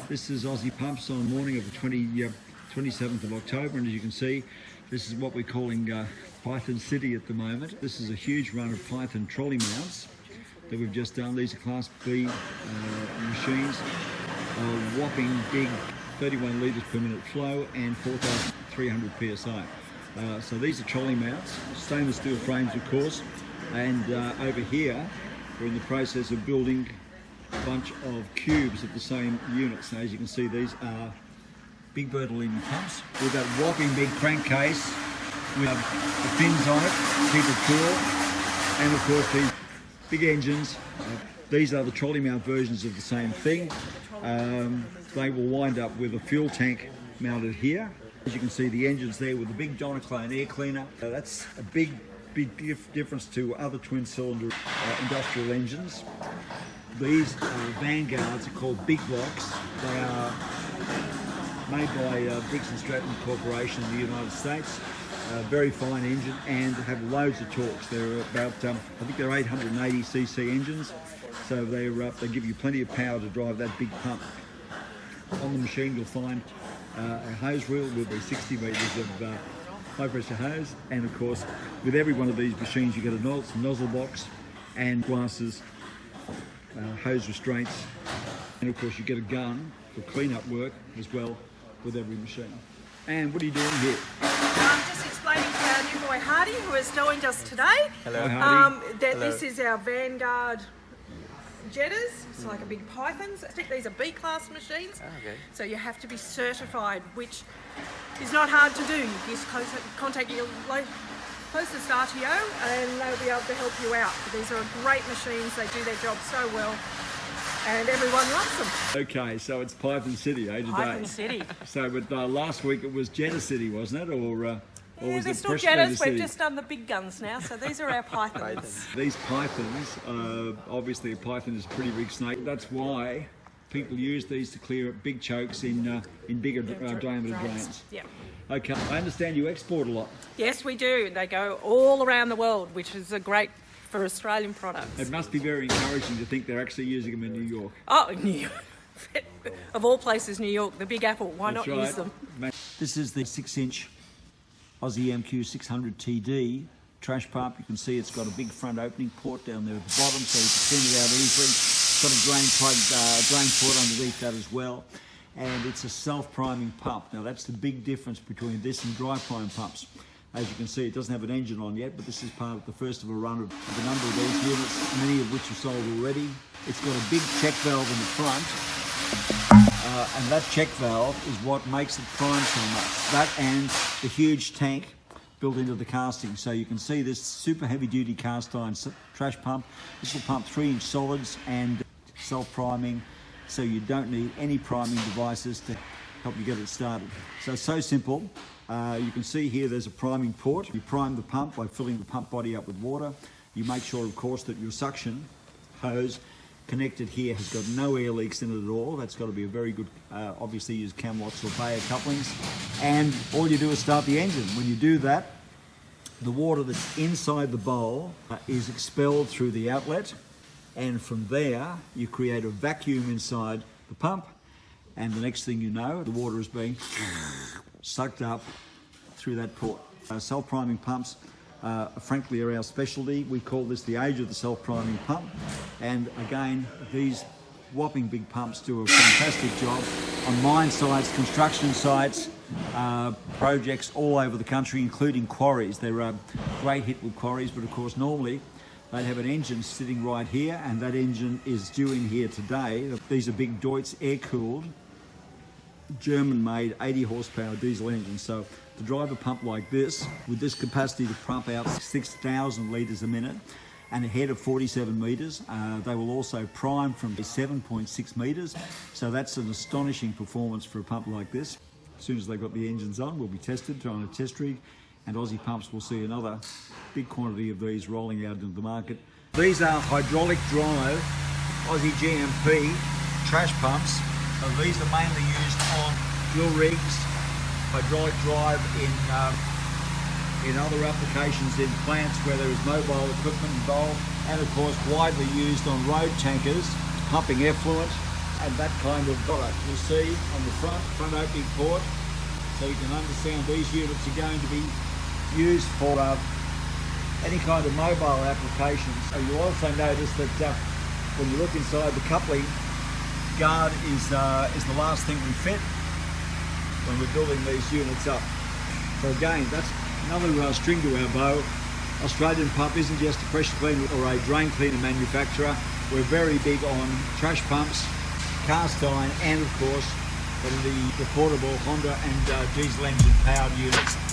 This is Aussie Pumps on the morning of the 27th of October, and as you can see, this is what we're calling Python City at the moment. This is a huge run of Python trolley mounts that we've just done. These are Class B machines, whopping big 31 litres per minute flow and 4,300 psi. So these are trolley mounts, stainless steel frames of course, and over here we're in the process of building a bunch of cubes of the same unit. So as you can see, these are big Bertolini pumps with that whopping big crankcase with the fins on it, keep it cool, and of course these big engines. These are the trolley mount versions of the same thing. They will wind up with a fuel tank mounted here. As you can see, the engine's there with the big Donaclone air cleaner. That's a big difference to other twin cylinder industrial engines. These Vanguards are called big blocks. They are made by Briggs & Stratton Corporation in the United States. Very fine engine and have loads of torques. They're about, I think they're 880cc engines, so they give you plenty of power to drive that big pump. On the machine you'll find a hose reel with 60 metres of high pressure hose, and of course with every one of these machines you get a nozzle box and glasses, hose restraints, and of course you get a gun for clean-up work as well with every machine. And what are you doing here? I'm just explaining to our new boy Hardy, who has joined us today. Hello, Hardy. That this is our Vanguard Jetters. It's like a big Pythons. I think these are B-class machines. Okay. So you have to be certified, which is not hard to do. You just contact your closest RTO and they'll be able to help you out. But these are great machines. They do their job so well, and everyone loves them. Okay, so it's Python City, today? Python City. So, but last week it was Jetter City, wasn't it? Or Yeah, was they're it still Freshwater Jetters. City? We've just done the big guns now, so these are our Pythons. These Pythons, obviously a Python is a pretty big snake. That's why people use these to clear big chokes in bigger diameter drains. Yeah. Okay, I understand you export a lot. Yes, we do. They go all around the world, which is a great for Australian products. It must be very encouraging to think they're actually using them in New York. Oh, New York. Of all places, New York, the Big Apple. Why That's not right. use them? This is the 6-inch Aussie MQ 600 TD trash pump. You can see it's got a big front opening port down there at the bottom, so you can clean it out easily. It's got a drain port underneath that as well. And it's a self-priming pump. Now that's the big difference between this and dry prime pumps. As you can see, it doesn't have an engine on yet, but this is part of the first of a run of a number of these units, many of which are sold already. It's got a big check valve in the front, and that check valve is what makes it prime so much. That and the huge tank built into the casting. So you can see this super heavy-duty cast iron trash pump. This will pump 3-inch solids and self-priming, so you don't need any priming devices to help you get it started. So it's so simple. You can see here there's a priming port. You prime the pump by filling the pump body up with water. You make sure, of course, that your suction hose connected here has got no air leaks in it at all. That's got to be a very good, obviously use Camlocks or Bayer couplings. And all you do is start the engine. When you do that, the water that's inside the bowl is expelled through the outlet, and from there you create a vacuum inside the pump, and the next thing you know, the water is being sucked up through that port. Self-priming pumps, frankly, are our specialty. We call this the age of the self-priming pump, and again, these whopping big pumps do a fantastic job on mine sites, construction sites, projects all over the country, including quarries. They're a great hit with quarries, but of course normally they'd have an engine sitting right here, and that engine is due in here today. These are big Deutz air-cooled, German-made 80 horsepower diesel engines. So to drive a pump like this, with this capacity to pump out 6,000 litres a minute and a head of 47 metres, they will also prime from 7.6 metres. So that's an astonishing performance for a pump like this. As soon as they've got the engines on, we'll be tested on a test rig, and Aussie Pumps will see another big quantity of these rolling out into the market. These are hydraulic drive Aussie GMP trash pumps. These are mainly used on drill rigs, hydraulic drive in other applications in plants where there is mobile equipment involved, and of course widely used on road tankers, pumping effluent, and that kind of product. You'll see on the front opening port, so you can understand these units are going to be used for any kind of mobile applications. So you'll also notice that when you look inside, the coupling guard is the last thing we fit when we're building these units up. So again, that's another string to our bow. Australian Pump isn't just a pressure cleaner or a drain cleaner manufacturer. We're very big on trash pumps, cast iron, and of course the portable Honda and diesel engine powered units